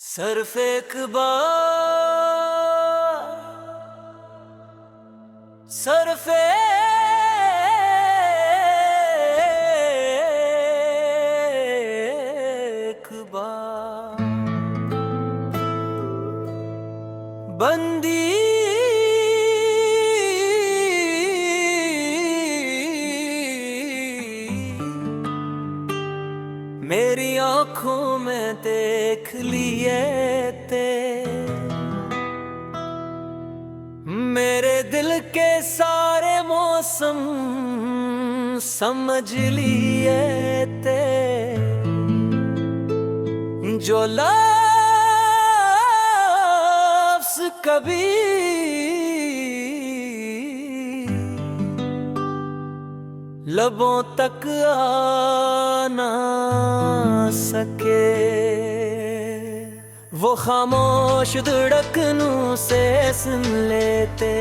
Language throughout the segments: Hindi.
सिर्फ एक बार, सिर्फ एक बार बंदी मेरी आंखों में देख लिए थे, मेरे दिल के सारे मौसम समझ लिए थे, जो लफ्ज़ कभी लबों तक आ ना सके, वो खामोश धड़कनों से सुन लेते।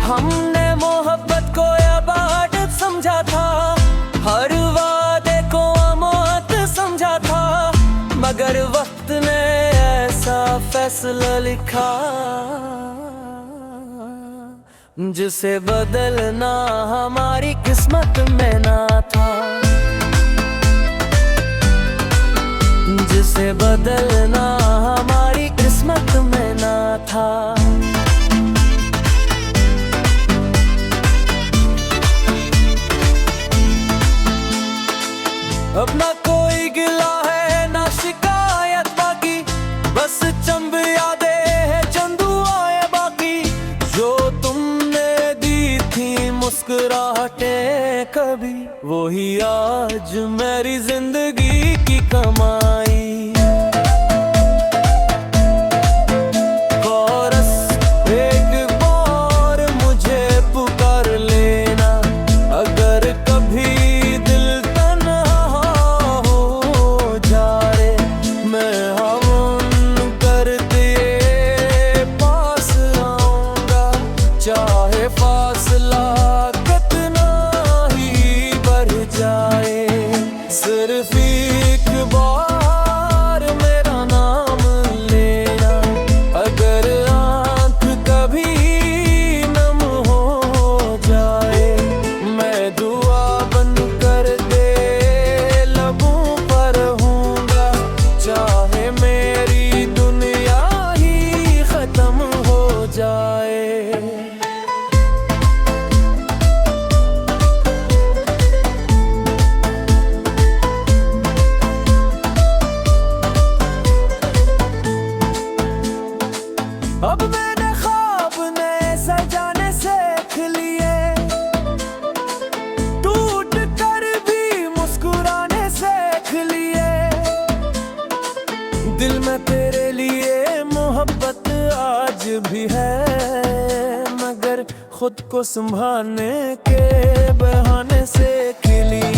हमने मोहब्बत को इबादत समझा था, हर वादे को अमानत समझा था, मगर वक्त ने ऐसा फैसला लिखा जिसे बदलना हमारी किस्मत में ना था, जिसे बदलना हमारी किस्मत में ना था। अब ना कोई गिला है ना शिकायत बाकी, बस चंद यादें है चंद दुआएं बाकी, जो तुमने दी थी मुस्कुराहटें कभी, वही आज मेरी जिंदगी की कमाई। कोरस एक बार मुझे पुकार लेना, अगर कभी चाहे फासला कितना ही बढ़ जाए, सिर्फ एक बार मेरा नाम लेना, अगर आँख कभी नम हो जाए, मैं दुआ बन कर दे लबों पर हूँगा, चाहे मेरी दुनिया ही खत्म हो जाए। अब मैंने ख्वाब नए सजाने सीख लिए, टूट कर भी मुस्कुराने सीख लिए, दिल में तेरे लिए मोहब्बत आज भी है, मगर खुद को संभालने के बहाने सीख ली।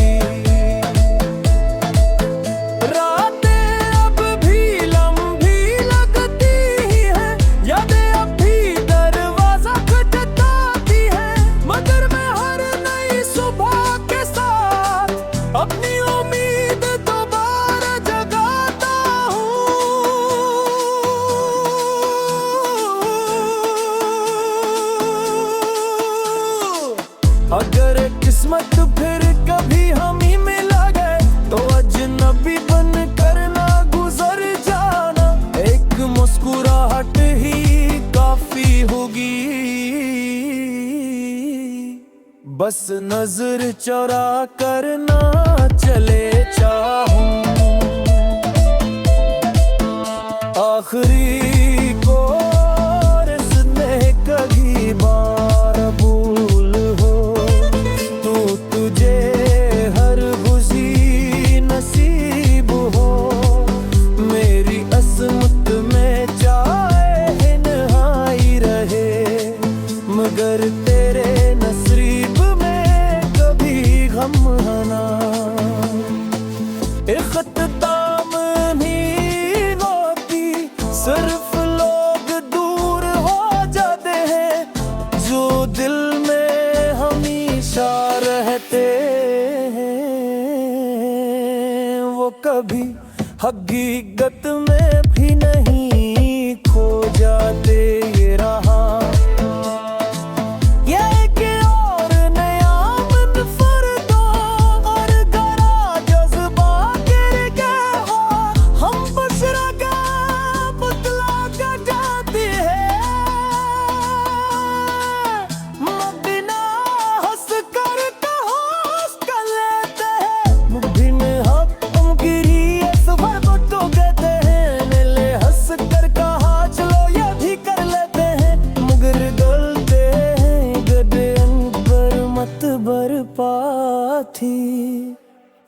अपनी उम्मीद दोबारा जगाता हूँ, अगर किस्मत फिर कभी हम ही मिला गए, तो अजनबी बन कर ना गुजर जाना, एक मुस्कुराहट ही काफी होगी, बस नजर चुरा कर ना चले चाहूं, आखिरी को रस्ते कभी बार भूल हो, तू तुझे हर खुशी नसीब हो, मेरी असमत में चाहे नहाई रहे, मगर तेरे नसीब हम हना इख्तिताम नहीं होती, सिर्फ लोग दूर हो जाते। हकीकत में भी नहीं खो जाते ये रहा। ये एक और नया मुनफरदा और गरा जज्बा गिर गया हो, हम बशरा का बदला का जाती है। मदीना हंस कर होश कर लेते हैं, मुट्ठी में हम गिरी सफर को तो कहते हैं। नीले हंस कर कहा चलो ये भी कर लेते हैं, मगर गलते हैं गदे पर मत बरपा थी,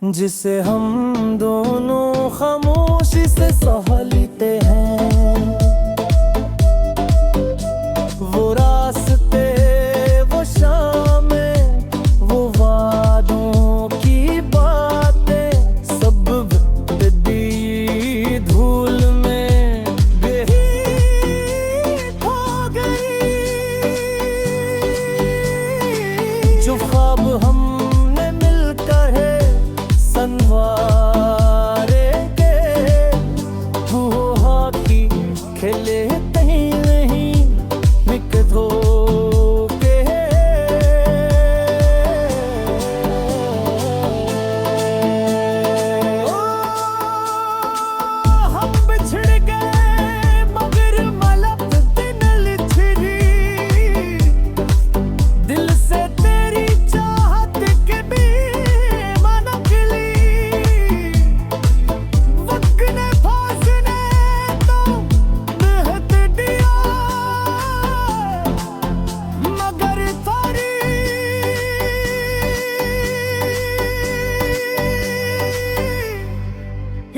जिसे हम दोनों खामोशी से सह लेते हैं। वो रास्ते, वो शामें, वो वादों की बातें, सब बदली धूल में बेहीत हो गई। जो ख्वाब हमने मिलकर है संवारे के, वो हॉकी खेले कहीं नहीं विकेट हो के। हम बिछड़ गए मगर मलक दिन लिथरी, दिल से तेरी चाहत के भी मन निकली। वक्त ने फासले तो बेहद दिया, मगर थारी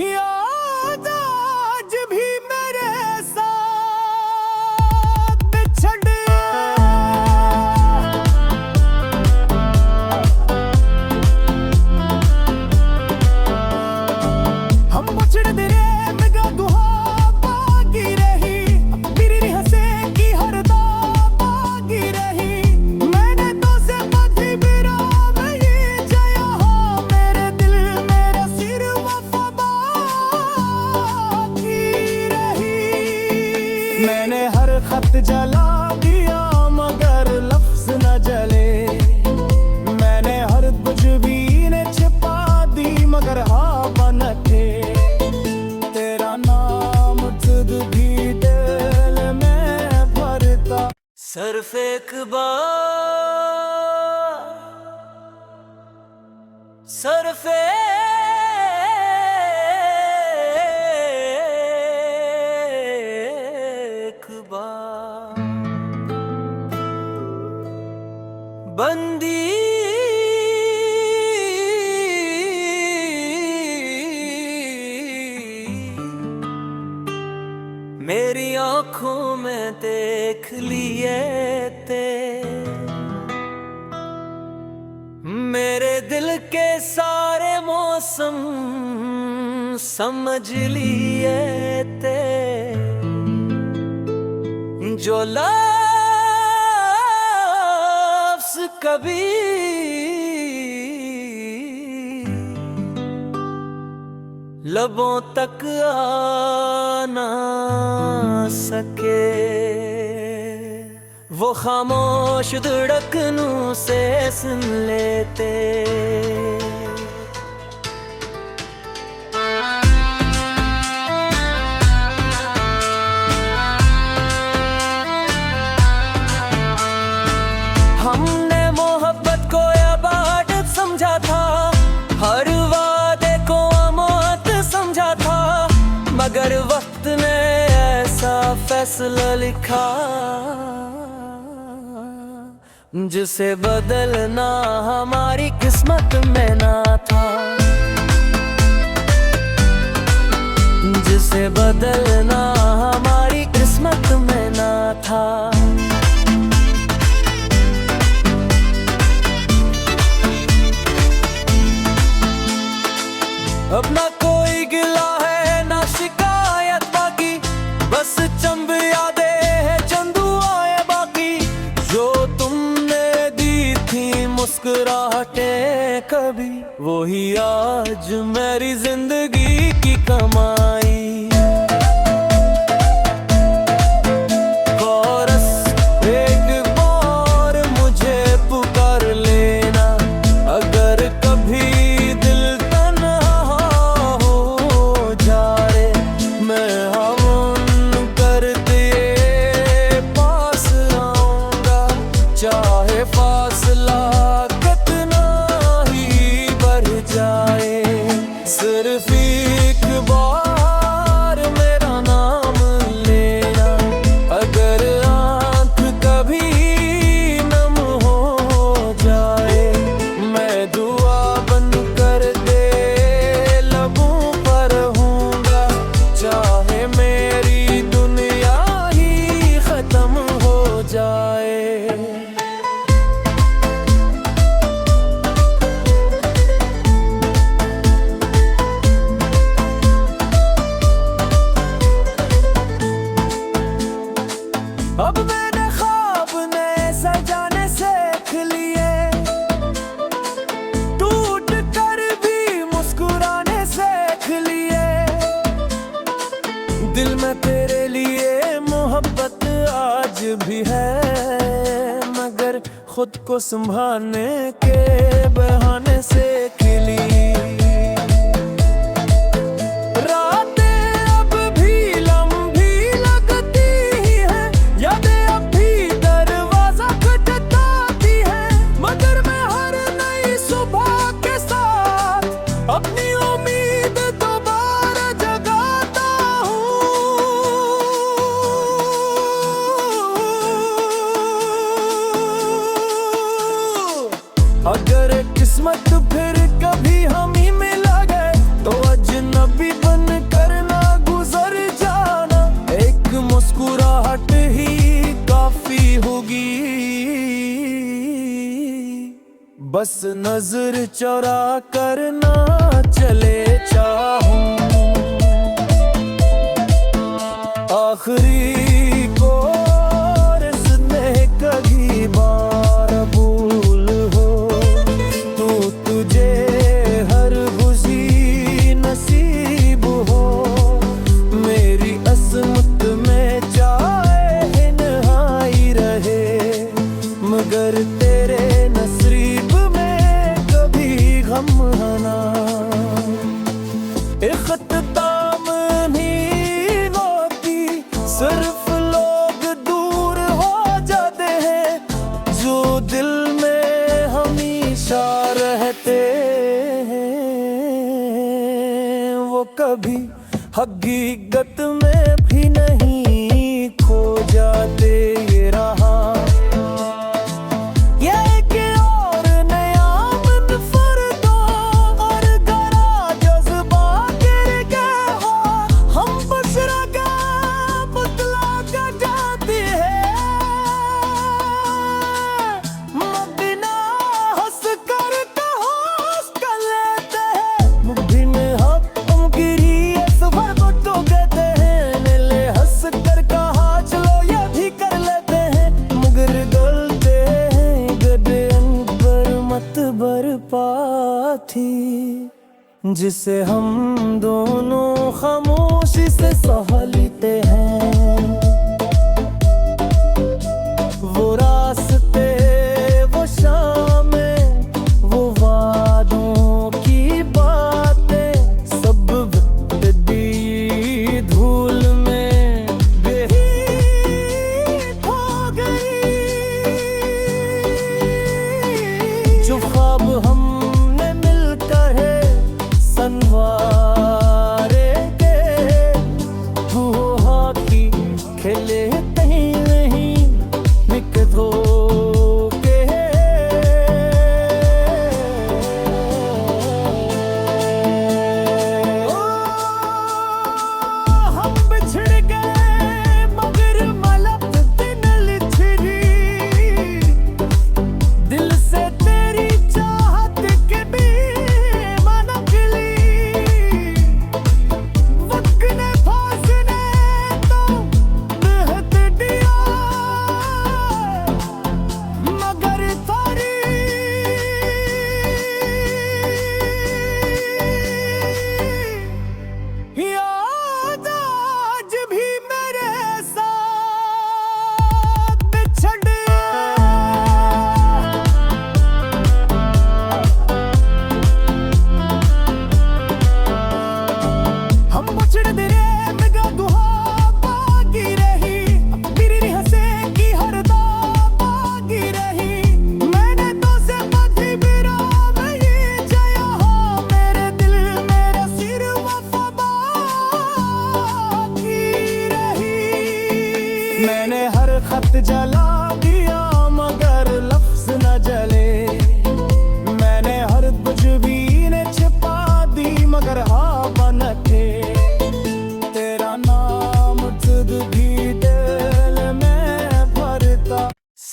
याद आज भी मेरे साथ बिछड़। हम मुछड़ तेरे मगा दुआ बागी रही, मेरी हंसे की हर दा बागी रही। मैंने तो से पथी बिरा में ये जया हो, मेरे दिल मेरा सिर वफा बाकी रही। मैंने हर खत जला दिया मगर लफ्ज न जले, मैंने हर कुछ ने छिपा दी मगर हाँ न थे। तेरा नाम खुद भी दिल में भरता, सिर्फ एक बार, सिर्फ एक बार। बंदी मेरी आंखों में देख लिए ते, मेरे दिल के सारे मौसम समझ लिए ते। जो लफ्ज़ कभी लबों तक आ ना सके, वो खामोश धड़कनों से सुन लेते। हमने मोहब्बत को इबादत समझा था, हर वादे को अमानत समझा था, मगर वक्त ने ऐसा फैसला लिखा जिसे बदलना हमारी किस्मत में ना था, जिसे बदलना हमारी किस्मत में ना था। अब ना कोई गिला है ना शिकायत बाकी, बस चंद यादें हैं चंद दुआएं बाकी, जो तुमने दी थी मुझसे मुस्कुराहटें कभी, वही आज मेरी जिंदगी की कमाई। कोरस एक बार मुझे पुकार लेना, अगर कभी दिल तन्हा हो जाए, मैं हम कर दिए पास आऊंगा, चाहे फासला कितना ही बढ़ जाए। सिर्फ एक बार मेरा नाम लेना, अगर आंख कभी नम हो जाए, मैं दुआ बन कर दे लबों पर हूँगा, चाहे मेरी दुनिया ही खत्म हो जाए। अब मैंने ख्वाब नए सजाने सीख लिए, टूट कर भी मुस्कुराने सीख लिए। दिल में तेरे लिए मोहब्बत आज भी है, मगर खुद को संभालने के बहाने सीख ली। अपनी उम्मीद दोबारा जगाता हूँ, अगर किस्मत फिर कभी हम ही मिला गए, तो अजनबी बन कर ना गुजर जाना, एक मुस्कुराहट ही काफी होगी। बस नजर चुरा कर ना चले चाहूं, आखिरी कोरस में कभी बार भूल हो, तू तुझे हर खुशी नसीब हो, मेरी असमत में चाहे नहाई रहे, मगर तेरे नसीब गम हना। इख्तिताम नहीं होती, सिर्फ लोग दूर हो जाते हैं, जो दिल में हमेशा रहते हैं, वो कभी हकीकत में भी नहीं खो जाते। ये रहा थी, जिसे हम दोनों खामोशी से सह लेते हैं। वो रास्ते, वो शामें, वो वादों की बातें, सब बदली धूल में बेहीत हो गई। जो ख्वाब हम संवारे के, वो हॉकी खेले कहीं नहीं विकेट हो के। हम बिछड़ गए मगर मलक दिन छिड़ी, दिल से तेरी चाहत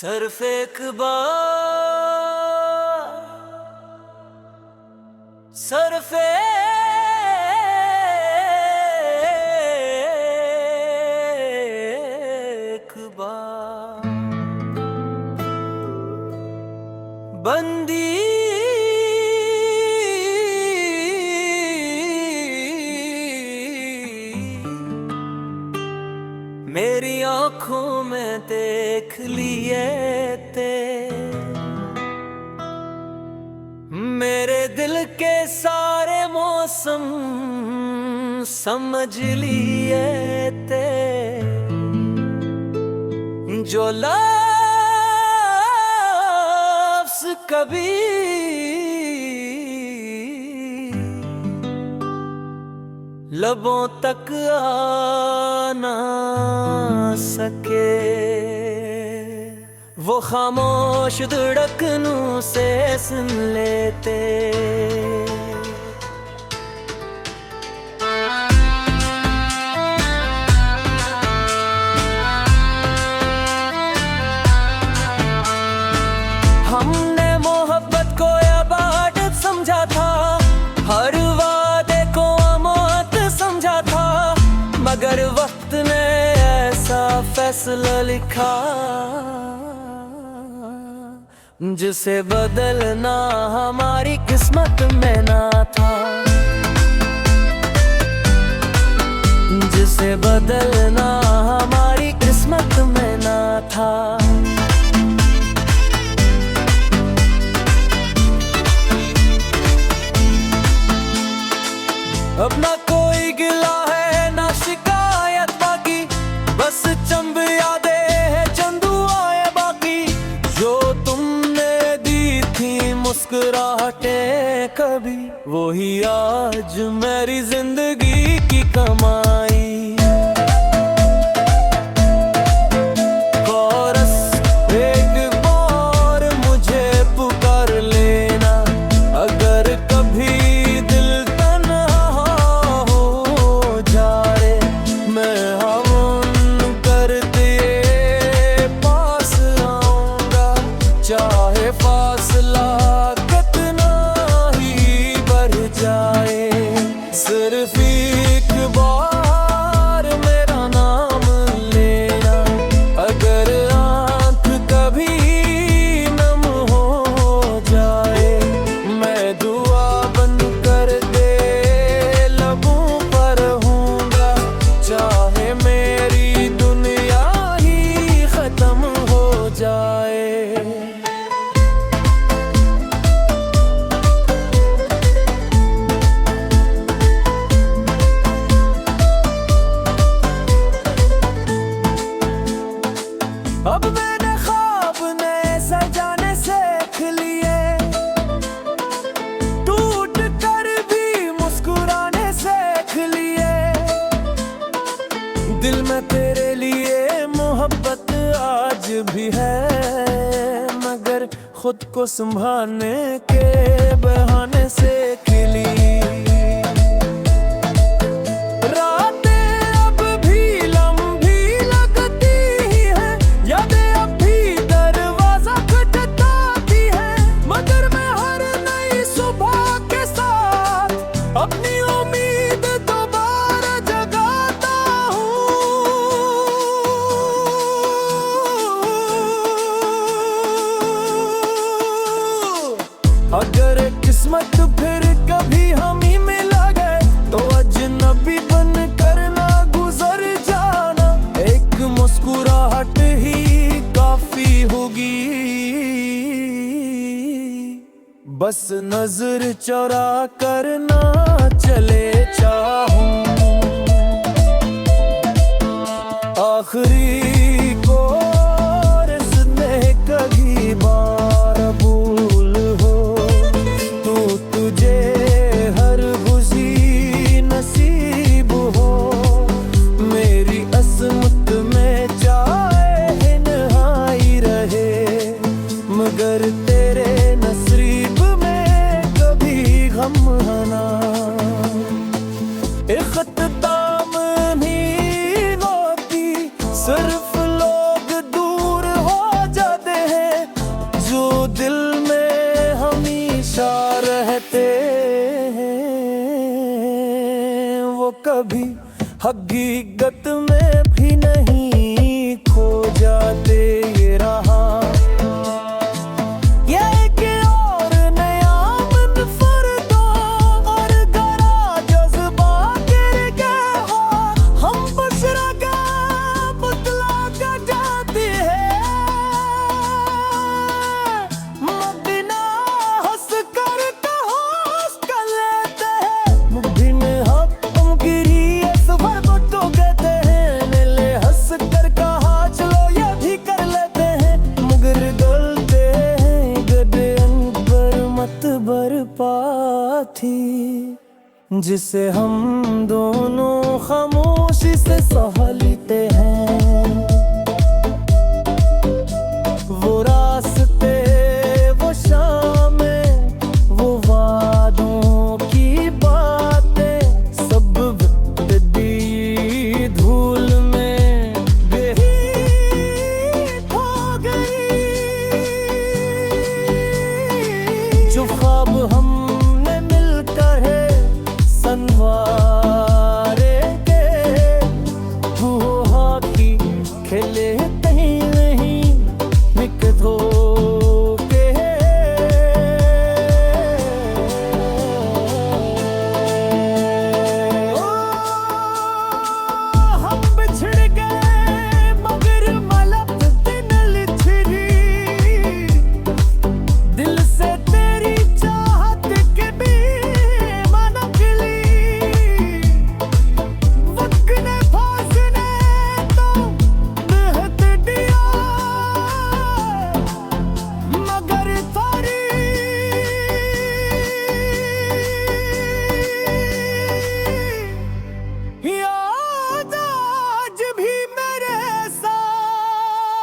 सिर्फ एक बार, सिर्फ एक बार बंदी मेरी आंखों में देख लिए थे, मेरे दिल के सारे मौसम समझ लिए थे, जो लफ्ज़ कभी लबों तक आ ना सके, वो खामोश धड़कनों से सुन लेते। हमने मोहब्बत को इबादत समझा था, हर वादे को अमानत समझा था, मगर वक्त ने ऐसा फैसला लिखा जिसे बदलना हमारी किस्मत में ना था, जिसे बदलना हमारी किस्मत में ना था। अब ना कोई गिला है ना शिकायत बाकी, बस चंब यादें है चंद दुआएं बाकी, जो तुमने दी थी मुस्कुराहटें कभी, वही आज मेरी जिंदगी की कमाई। कोरस एक बार मुझे पुकार लेना, अगर कभी चाहे फासला कितना ही बढ़ जाए, सिर्फ एक बार मेरा नाम लेना, अगर आँख कभी नम हो जाए, मैं दुआ बन कर दे लबों पर हूँगा, चाहे मेरी दुनिया ही खत्म हो जाए। अब मैंने ख्वाब नए सजाने सीख लिए, टूट कर भी मुस्कुराने सीख लिए, दिल में तेरे लिए मोहब्बत आज भी है, मगर खुद को संभालने के बहाने सीख ली। अपनी उम्मीद दोबारा जगाता हूँ, अगर किस्मत फिर कभी हम ही मिला गए, तो अजनबी बन कर ना गुजर जाना, एक मुस्कुराहट ही काफी होगी, बस नजर चुरा कर ना चले चाहूं, आखिरी को रस्ते कभी बार भूल हो, तू तुझे हर खुशी नसीब हो, मेरी असमत में चाहे नहाई रहे, मगर तेरे नसीब गम हना, इख्तिताम नहीं होती, सिर्फ लोग दूर हो जाते हकीकत में भी नहीं खो जाते ये रहा। ये एक और नया मुनफरदा और गरा जज्बा गिर गया हो, हम बशरा का बदला का जाती है। मदीना हंस कर होश कर लेते हैं, मुट्ठी में हम गिरी सफर को तो कहते हैं। नीले हंस कर कहा चलो ये भी कर लेते हैं, मगर गलते हैं गदे अनबर मत बरपा थी, जिसे हम दोनों खामोशी से सह लेते हैं। वो रास्ते, वो शामें, वो वादों की बातें, सब दी धूल में बेहीत हो गई। जो ख्वाब हमने मिलकर है संवारे के, वो हॉकी खेले कहीं नहीं विकेट हो के। हम बिछड़ गए मगर मलक दिन लिथरी, दिल से तेरी चाहत के भी मन निकली। वक्त ने फासले तो बेहद दिया, मगर थारी याद आज भी मेरे साथ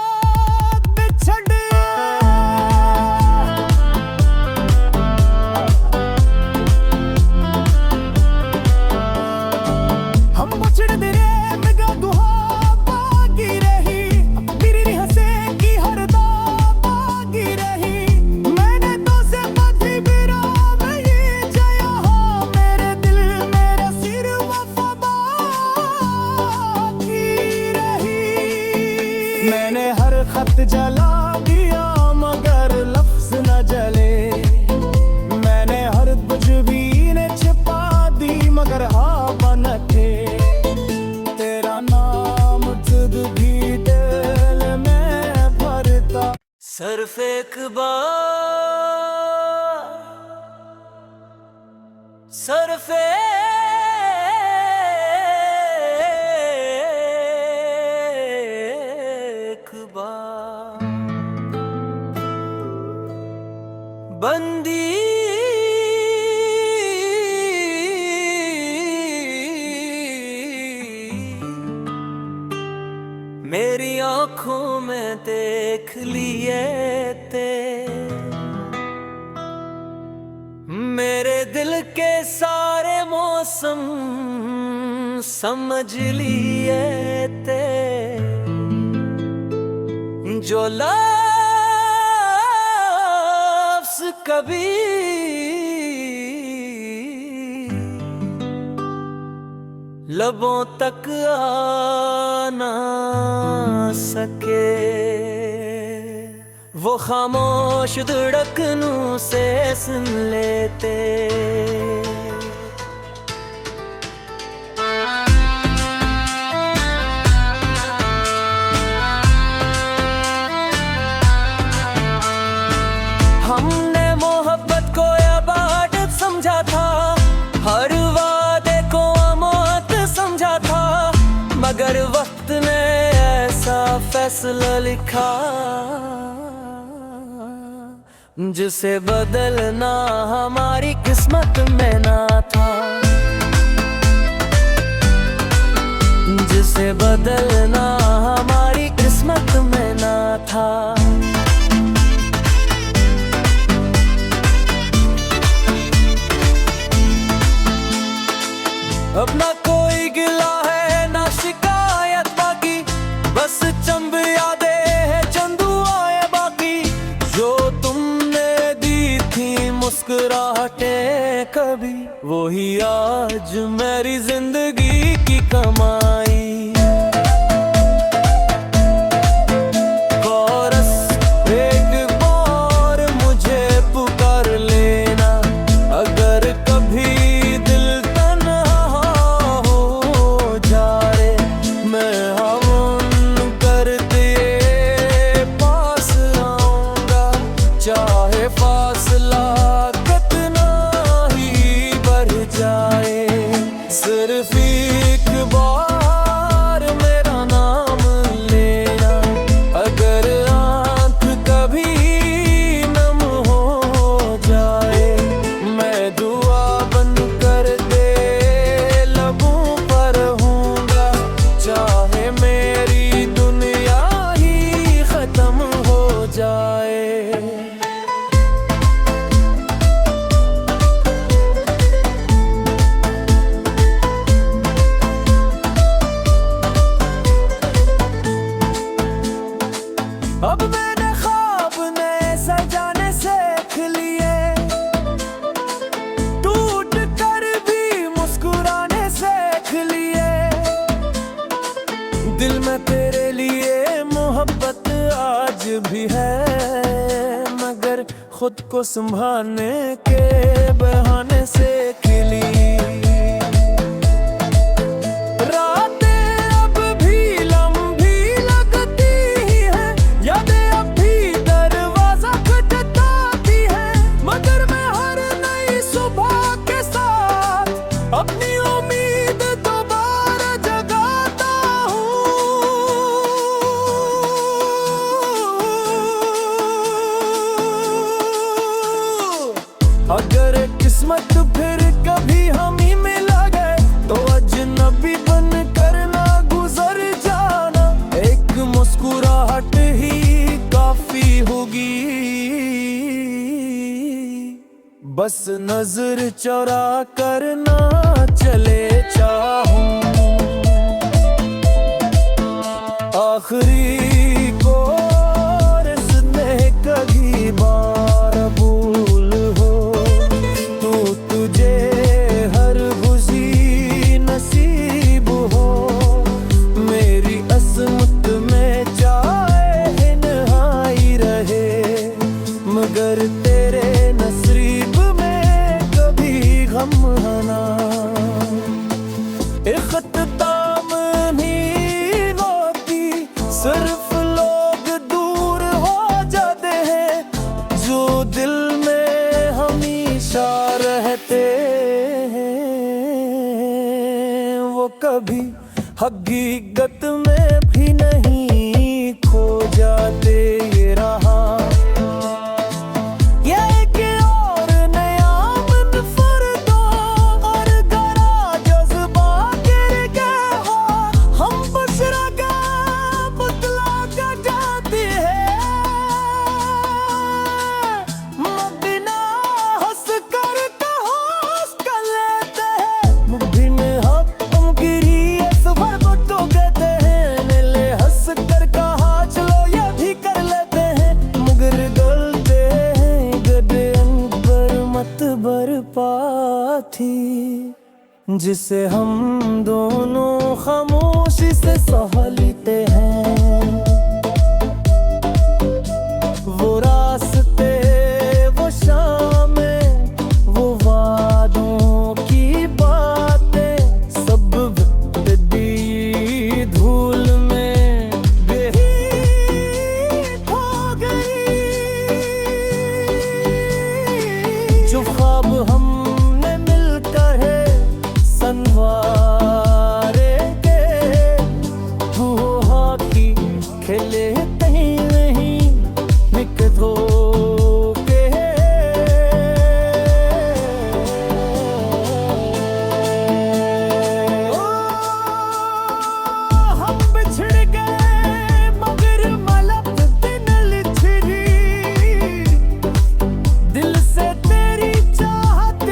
बिछड़। हम बिछड़ तेरे निगाह दुआ बाकी रही, तेरी हंसे की हर दा बाकी रही। मैंने तो से पथी बिरा में ये जया हो, मेरे दिल मेरा सिर वफा बाकी रही। मैंने हर खत जला दिया मगर लफ्ज न जले, मैंने हर कुछ ने छिपा दी मगर आप न थे। तेरा नाम खुद भी दिल में भरता, सिर्फ एक बार, सिर्फ एक बार। बंदी मेरी आंखों में देख लिए ते, मेरे दिल के सारे मौसम समझ लिए ते। जो लफ्ज़ कभी लबों तक आ ना सके, वो खामोश धड़कनों से सुन लेते। हमने मोहब्बत को इबादत समझा था, हर वादे को अमानत समझा था, मगर वक्त ने ऐसा फैसला लिखा जिसे बदलना हमारी किस्मत में ना था, जिसे बदलना हमारी किस्मत में ना था। अब ना कोई गिला है ना शिकायत बाकी, बस चंद यादें हैं चंद दुआएं बाकी, जो तुमने दी थी मुझसे मुस्कुराहटें कभी, वही आज मेरी जिंदगी की कमाई। कोरस एक बार मुझे पुकार लेना, अगर कभी दिल तन्हा हो जाए, मैं हम कर दिए पास आऊंगा, चाहे फासला कितना ही बढ़ जाए। सिर्फ एक बार मेरा नाम लेना, अगर आंख कभी नम हो जाए, मैं दुआ बन कर दे लबों पर हूँगा, चाहे मेरी दुनिया ही खत्म हो जाए। अब मैंने ख्वाब नए सजाने सीख लिए, टूट कर भी मुस्कुराने सीख लिए। दिल में तेरे लिए मोहब्बत आज भी है, मगर खुद को संभालने के बहाने सीख ली। अपनी उम्मीद दोबारा जगाता हूँ, अगर किस्मत फिर कभी हम ही मिला गए, तो अजनबी बन कर ना गुजर जाना, एक मुस्कुराहट ही काफी होगी। बस नजर चुरा कर ना चले चाहूं, आखिरी को रस्ते कभी बार भूल हो, तू तुझे हर खुशी नसीब हो, मेरी असमत में चाहे नहाई रहे, मगर तेरे नसीब गम हना। इख्तिताम नहीं होती, सिर्फ लोग दूर हो जाते हैं, जो दिल में हमेशा रहते हैं, वो कभी हकीकत में भी नहीं खो जाते। ये रहा थी, जिसे हम दोनों खामोशी से सह लेते हैं, वो रास्ते, वो शामें, वो वादों की बातें, सब बदली धूल में बेहीत हो गई। जो ख्वाब हम संवारे के, वो हॉकी खेले कहीं नहीं निकट हो के, हम बिछड़ गए मगर मलक दिन छिड़ी, दिल से तेरी चाहत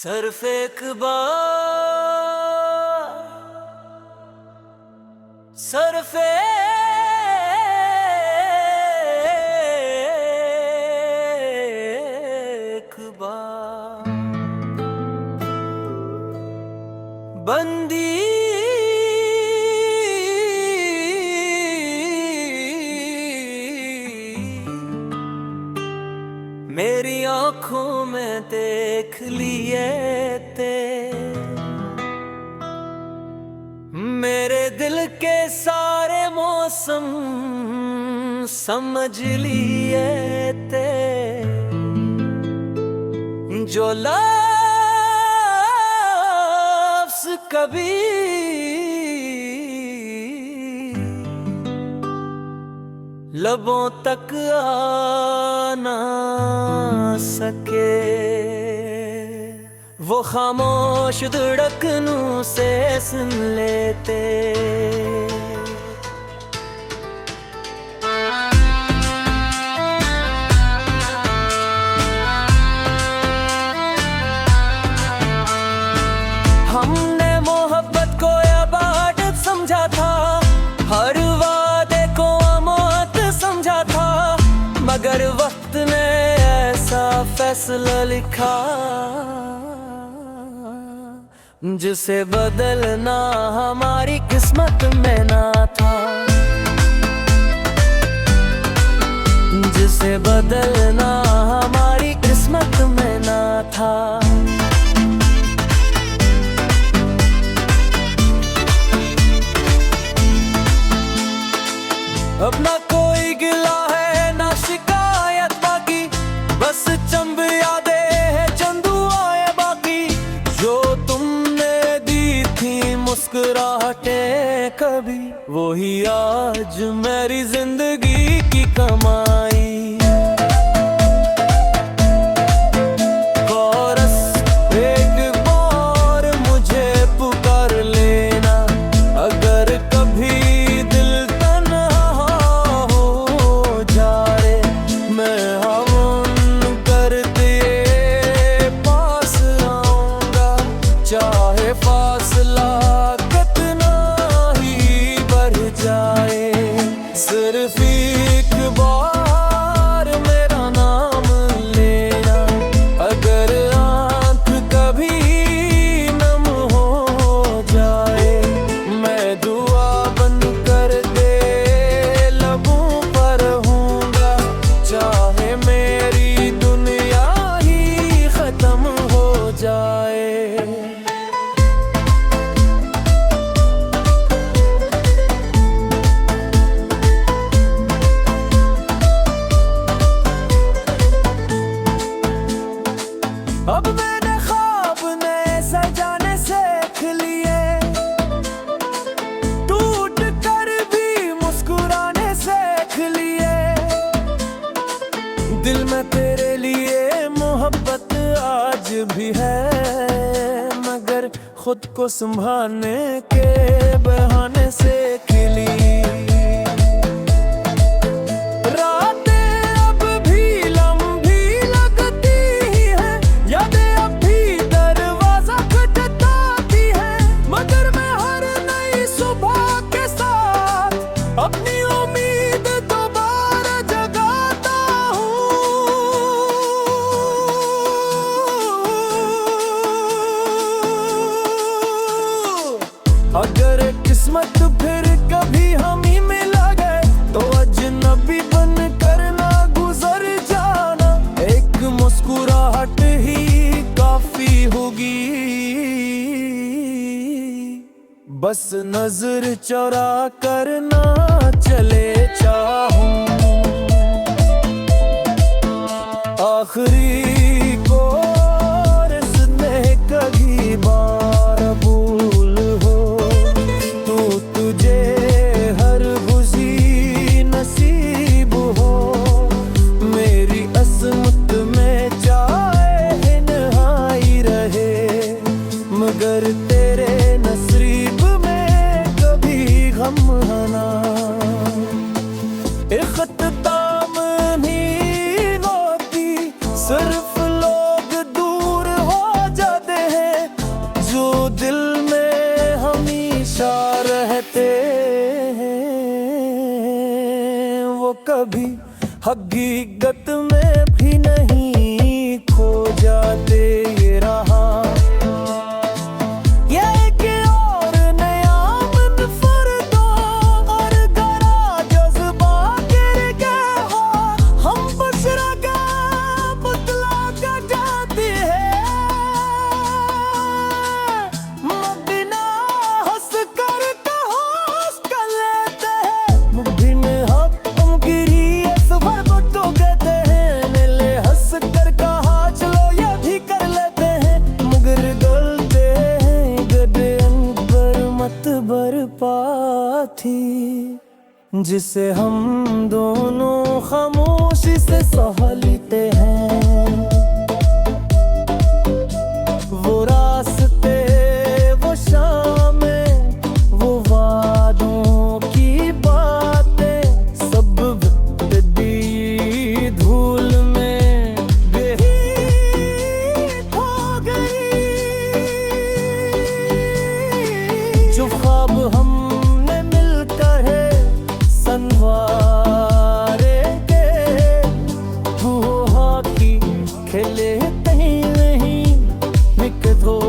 सिर्फ एक बार, सिर्फ एक बार बंदी मेरी आंखों में देख लिए थे, मेरे दिल के सारे मौसम समझ लिए थे, जो लफ्ज़ कभी लबों तक आ ना सके, वो खामोश धड़कनों से सुन लेते। हमने मोहब्बत को इबादत समझा था, हर वादे को अमानत समझा था, मगर वक्त ने ऐसा फैसला लिखा जिसे बदलना हमारी किस्मत में ना था, जिसे बदलना हमारी किस्मत में ना था। अब ना कोई गिला है ना शिकायत बाकी, बस चंब यादें है चंद दुआएं बाकी, जो तुमने दी थी मुस्कुराहटें कभी, वही आज मेरी जिंदगी की कमाई। कोरस एक बार मुझे पुकार लेना, अगर कभी चाहे फासला कितना ही बढ़ जाए, सिर्फ एक बार मेरा नाम लेना, अगर आँख कभी नम हो जाए, मैं दुआ बन कर दे लबों पर हूँगा, चाहे मेरी दुनिया ही खत्म हो जाए। अब मैंने ख्वाब नए सजाने सीख लिए, टूट कर भी मुस्कुराने सीख लिए, दिल में तेरे लिए मोहब्बत आज भी है, मगर खुद को संभालने के बहाने सीख ली। अपनी उम्मीद दोबारा जगाता हूँ, अगर किस्मत फिर कभी हम ही मिला गए, तो अजनबी बन कर ना गुजर जाना, एक मुस्कुराहट ही काफी होगी, बस नजर चुरा कर ना चले चाहूं, आखिरी को रस्ते कभी बार भूल हो, तू तुझे हर खुशी नसीब हो, मेरी असमत में चाहे नहाई रहे, मगर तेरे नसीब गम हना, इख्तिताम नहीं होती, सिर्फ लोग दूर हो जाते हकीकत में भी नहीं खो जाते ये रहा। ये एक और नया मुनफरदा और गरा जज्बा गिर गया हो, हम बशरा का बदला का जाती है। मदीना हंस कर होश कर लेते हैं, मुट्ठी में हम गिरी सफर को तो कहते हैं। नीले हंस कर कहा चलो ये भी कर लेते हैं, मगर गलते हैं गदे अनबर मत बरपा थी, जिसे हम दोनों खामोशी से सह लेते हैं। वो रास्ते वो शामें वो वादों की बातें सब बदली धूल में बेहीत हो गई। जो ख्वाब हमने मिलकर है संवारे के, वो हॉकी खेले कहीं नहीं निकट हो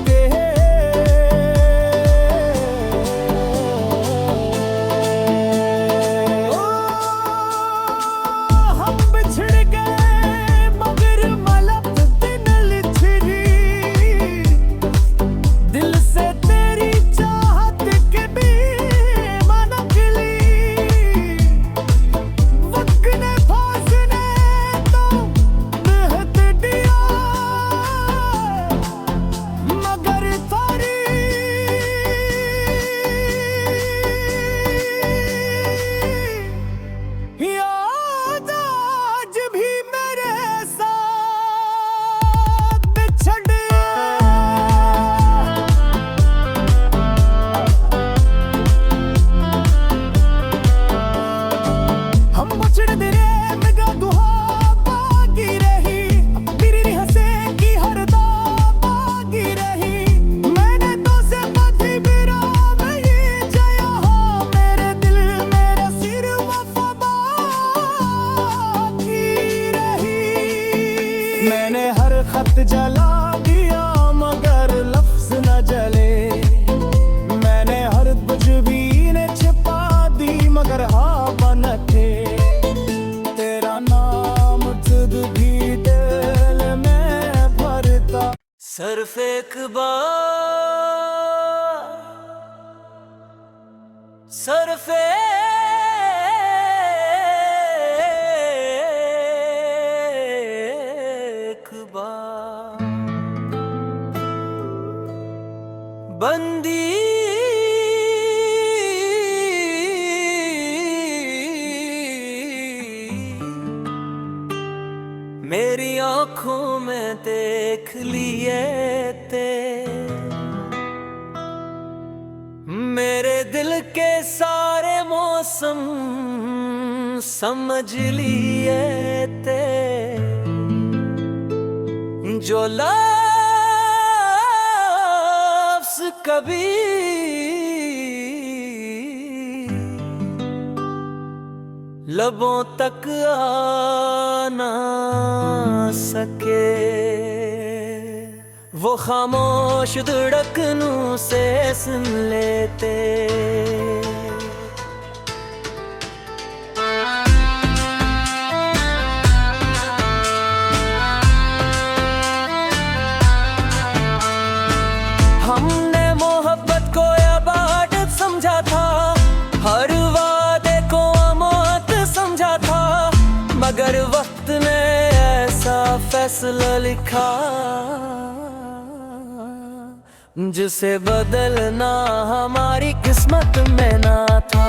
के। हम बिछड़ गए मगर मलक दिन लिछड़ी, दिल से तेरी चाहत के भी मन खिली। वक्त ने फासले तो बेहद दिया, मगर थारी याद आज भी मेरे साथ बिछड़। हम मुचड़ तेरे निगाह दुआ बागी रही, तेरी हंसे की हर दा बागी रही। मैंने तो से पथी बिरा में ये जया हो, मेरे दिल मेरा सिर वफा बाकी रही। मैंने हर खत जला दिया मगर लफ्ज न जले, मैंने हर कुछ ने छिपा दी मगर हाँ बन थे। तेरा नाम खुद भी दिल में भरता, सिर्फ एक बार, सिर्फ एक बार बंदी मेरी आंखों में देख लिए ते, मेरे दिल के सारे मौसम समझ लिए ते। जो लफ्ज़ कभी लबों तक आ ना सके, वो खामोश धड़कनों से सुन लेते। हमने मोहब्बत को इबादत समझा था, हर वादे को अमानत समझा था, मगर वक्त ने ऐसा फैसला लिखा जिसे बदलना हमारी किस्मत में ना था।